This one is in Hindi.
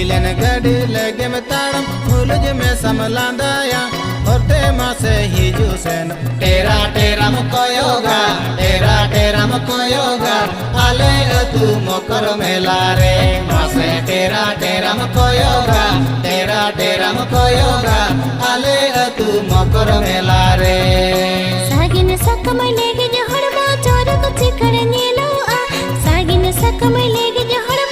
इदिलेन गाड़ी लगे में ताड़म फूलज में समलांदाया होते मासे हिजू सेन टेरा टेरा मकोयोगा टेरा टेरा मकोयोगा आले तू मकर मेला रे मासे टेरा टेरा मकोयोगा टेरा टेरा मकोयोगा आले तू मकर मेला रे सागिन सकमय लेगे जो हड़बा चोर को चिकड़ नीलो आ सागिन सकमय लेगे जो हड़बा